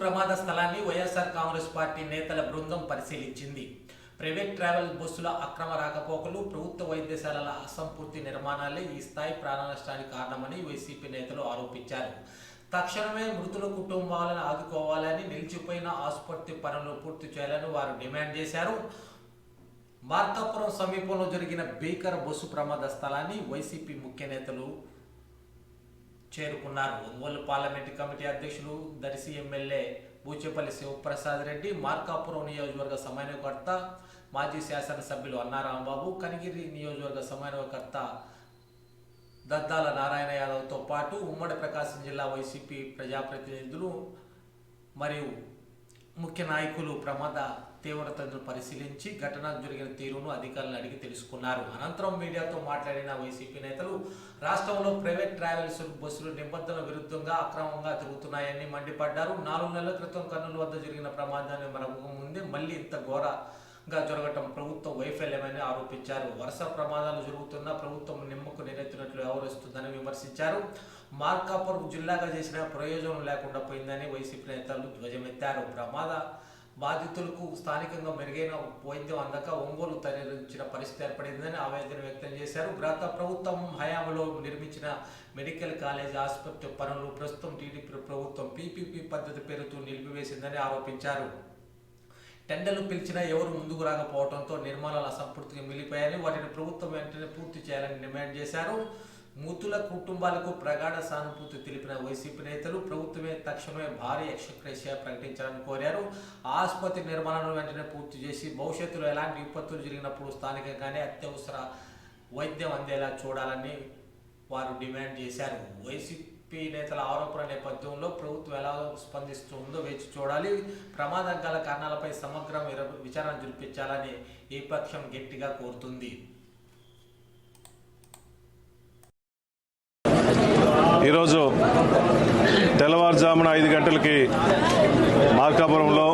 ప్రమాద స్థలాన్ని వైఎస్ఆర్ కాంగ్రెస్ పార్టీ నేతల బృందం పరిశీలించింది. ప్రైవేట్ ట్రావెల్ బస్సుల అక్రమ రాకపోకలు, ప్రభుత్వ వైద్యశాలల అసంపూర్తి నిర్మాణాలే ఈ స్థాయి ప్రాణ నష్టానికి కారణమని వైసీపీ నేతలు ఆరోపించారు. తక్షణమే మృతుల కుటుంబాలను ఆదుకోవాలని, నిలిచిపోయిన ఆసుపత్రి పనులు పూర్తి చేయాలని వారు డిమాండ్ చేశారు. మార్కాపురం సమీపంలో జరిగిన భీకర బస్సు ప్రమాద స్థలాన్ని వైసీపీ ముఖ్య నేతలు చేరుకున్నారు. ఒంగోలు పార్లమెంటు కమిటీ అధ్యక్షులు, దర్శి ఎమ్మెల్యే బూచేపల్లి శివప్రసాద్ రెడ్డి, మార్కాపురం నియోజకవర్గ సమన్వయకర్త మాజీ శాసనసభ్యులు అన్నారాంబాబు, కనిగిరి నియోజకవర్గ సమన్వయకర్త దద్దాల నారాయణ యాదవ్తో పాటు ఉమ్మడి ప్రకాశం జిల్లా వైసీపీ ప్రజాప్రతినిధులు మరియు ముఖ్య నాయకులు ప్రమాద తీవ్రతను పరిశీలించి ఘటనకు జరిగిన తీరును అధికారులను అడిగి తెలుసుకున్నారు. అనంతరం మీడియాతో మాట్లాడిన వైసీపీ నేతలు రాష్ట్రంలో ప్రైవేట్ ట్రావెల్స్ బస్సులు నిబంధనల విరుద్ధంగా అక్రమంగా తిరుగుతున్నాయని మండిపడ్డారు. 4 నెలల క్రితం కర్నూలు వద్ద జరిగిన ప్రమాదాన్ని మరొక ముందే మళ్లీ ఇంత ఘోరంగా జరగటం ప్రభుత్వ వైఫల్యమని ఆరోపించారు. వరుస ప్రమాదాలు జరుగుతున్నా ప్రభుత్వం నిమ్మకు నీరెత్తినట్లు వ్యవహరిస్తుందని విమర్శించారు. మార్కాపురం జిల్లాగా చేసిన ప్రయోజనం లేకుండా పోయిందని వైసీపీ నేతలు ధ్వజమెత్తారు. ప్రమాద బాధితులకు స్థానికంగా మెరుగైన వైద్యం అందక ఒంగోలు తరలించిన పరిస్థితి ఏర్పడిందని ఆవేదన వ్యక్తం చేశారు. గత ప్రభుత్వం హయాంలో నిర్మించిన మెడికల్ కాలేజ్ ఆసుపత్రి పనులు ప్రస్తుతం టీడీపీ ప్రభుత్వం పీపీపీ పద్ధతి పేరుతో నిలిపివేసిందని ఆరోపించారు. టెండర్లు పిలిచినా ఎవరు ముందుకు రాకపోవడంతో నిర్మాణాలు అసంపూర్తిగా మిగిలిపోయాయని, వాటిని ప్రభుత్వం వెంటనే పూర్తి చేయాలని డిమాండ్ చేశారు. మృతుల కుటుంబాలకు ప్రగాఢ సానుభూతి తెలిపిన వైసీపీ నేతలు ప్రభుత్వమే తక్షణమే భారీ ఎక్స్గ్రేషియా ప్రకటించాలని కోరారు. ఆసుపత్రి నిర్మాణాలను వెంటనే పూర్తి చేసి భవిష్యత్తులో ఎలాంటి విపత్తులు జరిగినప్పుడు స్థానికంగానే అత్యవసర వైద్యం అందేలా చూడాలని వారు డిమాండ్ చేశారు. వైసీపీ నేతల ఆరోపణ నేపథ్యంలో ప్రభుత్వం ఎలా స్పందిస్తుందో వేచి చూడాలి. ప్రమాదం గల కారణాలపై సమగ్ర విచారణ జరిపించాలని ఈ పక్షం గట్టిగా కోరుతుంది. ఈరోజు తెల్లవారుజామున 5 గంటలకి మార్కాపురంలో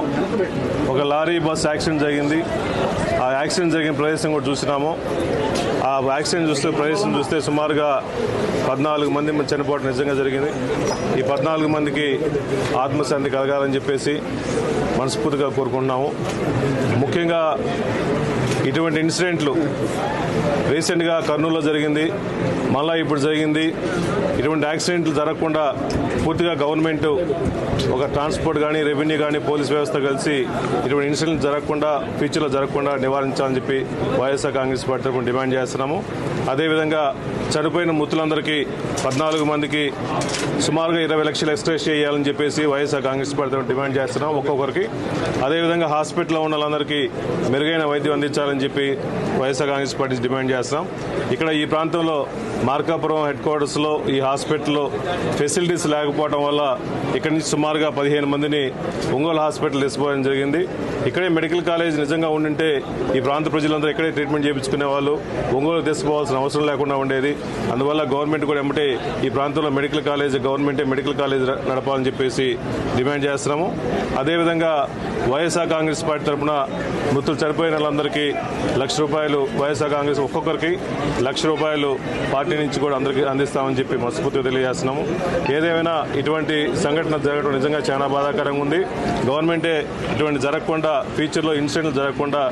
ఒక లారీ బస్ యాక్సిడెంట్ జరిగింది. ఆ యాక్సిడెంట్ జరిగిన ప్రదేశం కూడా చూసినాము. ఆ యాక్సిడెంట్ ప్రదేశం చూస్తే సుమారుగా 14 మంది చనిపోవడం నిజంగా జరిగింది. ఈ 14 మందికి ఆత్మశాంతి కలగాలని చెప్పేసి మనస్ఫూర్తిగా కోరుకుంటున్నాము. ముఖ్యంగా ఇటువంటి ఇన్సిడెంట్లు రీసెంట్గా కర్నూలులో జరిగింది, మళ్ళీ ఇప్పుడు జరిగింది. ఇటువంటి యాక్సిడెంట్లు జరగకుండా పూర్తిగా గవర్నమెంట్ ఒక ట్రాన్స్పోర్ట్ కానీ, రెవెన్యూ కానీ, పోలీస్ వ్యవస్థ కలిసి ఇటువంటి ఇన్సిడెంట్లు జరగకుండా, ఫ్యూచర్లో జరగకుండా నివారించాలని చెప్పి వైఎస్ఆర్ కాంగ్రెస్ పార్టీ తరఫున డిమాండ్ చేస్తున్నాము. అదేవిధంగా చనిపోయిన మృతులందరికీ 14 మందికి సుమారుగా 20 లక్షలు ఎక్స్ట్రేస్ చేయాలని చెప్పేసి వైఎస్ఆర్ కాంగ్రెస్ పార్టీ తరఫున డిమాండ్ చేస్తున్నాం ఒక్కొక్కరికి. అదేవిధంగా హాస్పిటల్లో ఉన్న వాళ్ళందరికీ మెరుగైన వైద్యం అందించాలని చెప్పి వైఎస్ఆర్ కాంగ్రెస్ పార్టీ డిమాండ్ చేస్తున్నాం. ఇక్కడ ఈ ప్రాంతంలో మార్కాపురం హెడ్ క్వార్టర్స్లో ఈ హాస్పిటల్లో ఫెసిలిటీస్ లేకపోవడం వల్ల ఇక్కడి నుంచి సుమారుగా 15 మందిని ఒంగోలు హాస్పిటల్ తీసుకోవడం జరిగింది. ఇక్కడే మెడికల్ కాలేజ్ నిజంగా ఉండింటే ఈ ప్రాంత ప్రజలందరూ ఇక్కడే ట్రీట్మెంట్ చేయించుకునే వాళ్ళు, ఒంగోలు తీసుకోవాల్సిన అవసరం లేకుండా ఉండేది. అందువల్ల గవర్నమెంట్ కూడా ఏమంటే ఈ ప్రాంతంలో గవర్నమెంటే మెడికల్ కాలేజ్ నడపాలని చెప్పేసి డిమాండ్ చేస్తున్నాము. అదేవిధంగా వైఎస్ఆర్ కాంగ్రెస్ పార్టీ తరఫున మృతులు చనిపోయిన వాళ్ళందరికీ ₹1,00,000 వైఎస్ఆర్ కాంగ్రెస్ ఒక్కొక్కరికి ₹1,00,000 పార్టీ నుంచి కూడా అందరికీ అందిస్తామని చెప్పి మనస్ఫూర్తిగా తెలియజేస్తున్నాము. ఏదేమైనా ఇటువంటి సంఘటన జరగడం నిజంగా చాలా బాధాకరంగా ఉంది. గవర్నమెంటే ఇటువంటి జరగకుండా, ఫ్యూచర్లో ఇన్సిడెంట్లు జరగకుండా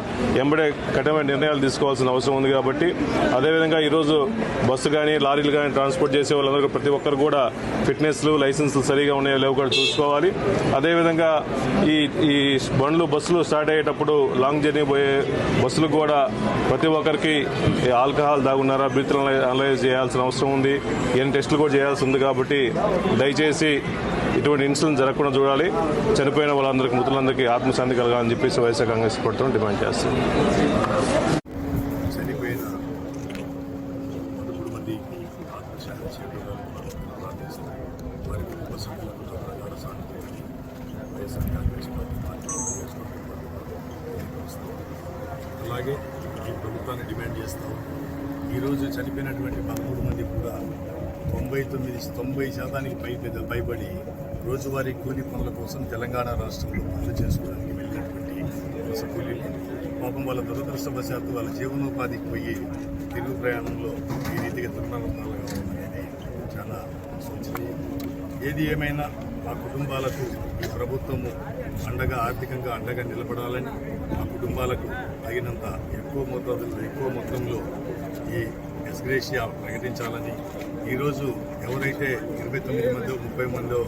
ఎంబడే కఠినమైన నిర్ణయాలు తీసుకోవాల్సిన అవసరం ఉంది. కాబట్టి అదేవిధంగా ఈరోజు బస్సు కానీ, లారీలు కానీ ట్రాన్స్పోర్ట్ చేసే వాళ్ళందరూ ప్రతి ఒక్కరు కూడా ఫిట్నెస్లు, లైసెన్సులు సరిగా ఉన్నాయో లేవు కూడా చూసుకోవాలి. అదేవిధంగా ఈ బస్సులు స్టార్ట్ అయ్యేటప్పుడు లాంగ్ జర్నీ పోయే బస్సులు కూడా ప్రతి ఒక్కరికి ఆల్కహాల్ తాగున్నారా, బ్రీత్ అనలైజ్ చేయాల్సిన అవసరం ఉంది. ఏం టెస్టులు కూడా చేయాల్సి ఉంది. కాబట్టి దయచేసి ఇటువంటి ఇన్సిడెంట్ జరగకుండా చూడాలి. చనిపోయిన వాళ్ళందరికీ, మృతులందరికీ ఆత్మశాంతి కలగాలని చెప్పేసి వైఎస్ఆర్ కాంగ్రెస్ పార్టీ డిమాండ్ చేస్తుంది. చనిపోయిన 13 మందికి ఆత్మశాంతి చేకూరాలని ప్రార్థిస్తున్నాం. వారి కుటుంబ సభ్యులకు ప్రగాఢ సానుభూతిని వైఎస్ఆర్ కాంగ్రెస్ పార్టీ అలాగే ఈ ప్రభుత్వాన్ని డిమాండ్ చేస్తాం. ఈరోజు చనిపోయినటువంటి 13 మంది కూడా 90% పైబడి రోజువారీ కూలీ పనుల కోసం తెలంగాణ రాష్ట్రంలో పనులు చేసుకోవడానికి వెళ్ళినటువంటి వలస కూలీలు. పాపం వాళ్ళ దురదృష్టవశాత్తు వాళ్ళ జీవనోపాధికి పోయి తిరుగు ప్రయాణంలో ఈ రీతిగా దుర్మరణాలుగా ఉందనేది చాలా శోచనీయం. ఏది ఏమైనా ఆ కుటుంబాలకు ఈ ప్రభుత్వము ఆర్థికంగా అండగా నిలబడాలని, ఆ కుటుంబాలకు తగినంత ఎక్కువ మొత్తంలో ఈ ఎస్గ్రేషియా ప్రకటించాలని, ఈరోజు ఎవరైతే 29 మందో 30 మందో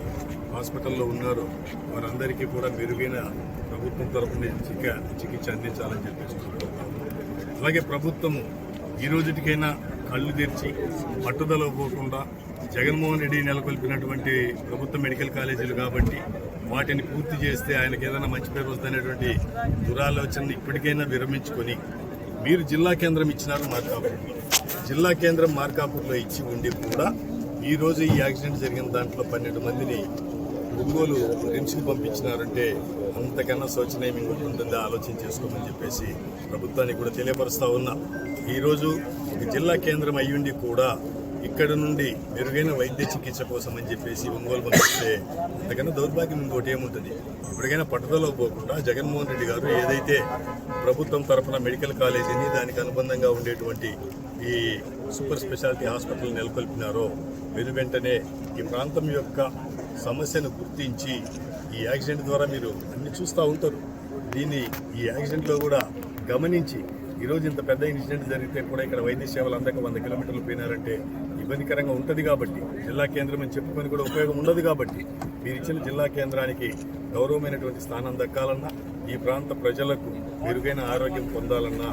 హాస్పిటల్లో ఉన్నారో వారందరికీ కూడా మెరుగైన ప్రభుత్వం తరఫున చికిత్స అందించాలని చెప్పేసి కోరుకుంటున్నాము. అలాగే ప్రభుత్వము ఈ రోజుటికైనా కళ్ళు తెరిచి పట్టుదల పోకుండా జగన్మోహన్ రెడ్డి నెలకొల్పినటువంటి ప్రభుత్వ మెడికల్ కాలేజీలు కాబట్టి వాటిని పూర్తి చేస్తే ఆయనకి ఏదైనా మంచి పేరు వస్తుందనేటువంటి దురాలోచనని ఇప్పటికైనా విరమించుకొని మీరు జిల్లా కేంద్రం ఇచ్చినారు మార్కాపూర్. జిల్లా కేంద్రం మార్కాపూర్లో ఇచ్చి ఉండి కూడా ఈరోజు ఈ యాక్సిడెంట్ జరిగిన దాంట్లో 12 మందిని ఒంగోలు రిమ్స్కి పంపించినారంటే అంతకన్నా శోచనీయం ఇంకొంటుందని ఆలోచన చేసుకోమని చెప్పేసి ప్రభుత్వానికి కూడా తెలియపరుస్తూ ఉన్నా. ఈరోజు ఒక జిల్లా కేంద్రం అయ్యుండి కూడా ఇక్కడ నుండి మెరుగైన వైద్య చికిత్స కోసం అని చెప్పేసి ఒంగోలు పంపిస్తే అంతకన్నా దౌర్భాగ్యం ఇంకోటి ఏముంటుంది. ఇప్పటికైనా పట్టుదల పోకుండా జగన్మోహన్ రెడ్డి గారు ఏదైతే ప్రభుత్వం తరఫున మెడికల్ కాలేజీని దానికి అనుబంధంగా ఉండేటువంటి ఈ సూపర్ స్పెషాలిటీ హాస్పిటల్ నెలకొల్పినారో వెంటనే ఈ ప్రాంతం యొక్క సమస్యను గుర్తించి ఈ యాక్సిడెంట్ ద్వారా మీరు అన్ని చూస్తూ ఉంటారు. ఈ యాక్సిడెంట్లో కూడా గమనించి ఈరోజు ఇంత పెద్ద ఇన్సిడెంట్ జరిగితే కూడా ఇక్కడ వైద్య సేవలు అందక 100 కిలోమీటర్లు పోయినారంటే ఇబ్బందికరంగా ఉంటుంది. కాబట్టి జిల్లా కేంద్రం అని చెప్పుకొని కూడా ఉపయోగం ఉండదు. కాబట్టి మీరు ఇచ్చిన జిల్లా కేంద్రానికి గౌరవమైనటువంటి స్థానం దక్కాలన్నా, ఈ ప్రాంత ప్రజలకు మెరుగైన ఆరోగ్యం పొందాలన్నా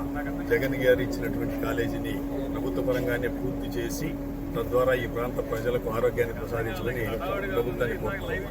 జగన్ గారు ఇచ్చినటువంటి కాలేజీని ప్రభుత్వ పరంగానే పూర్తి చేసి తద్వారా ఈ ప్రాంత ప్రజలకు ఆరోగ్యాన్ని ప్రసాదించాలని ప్రభుత్వాన్ని కోరుతున్నాను.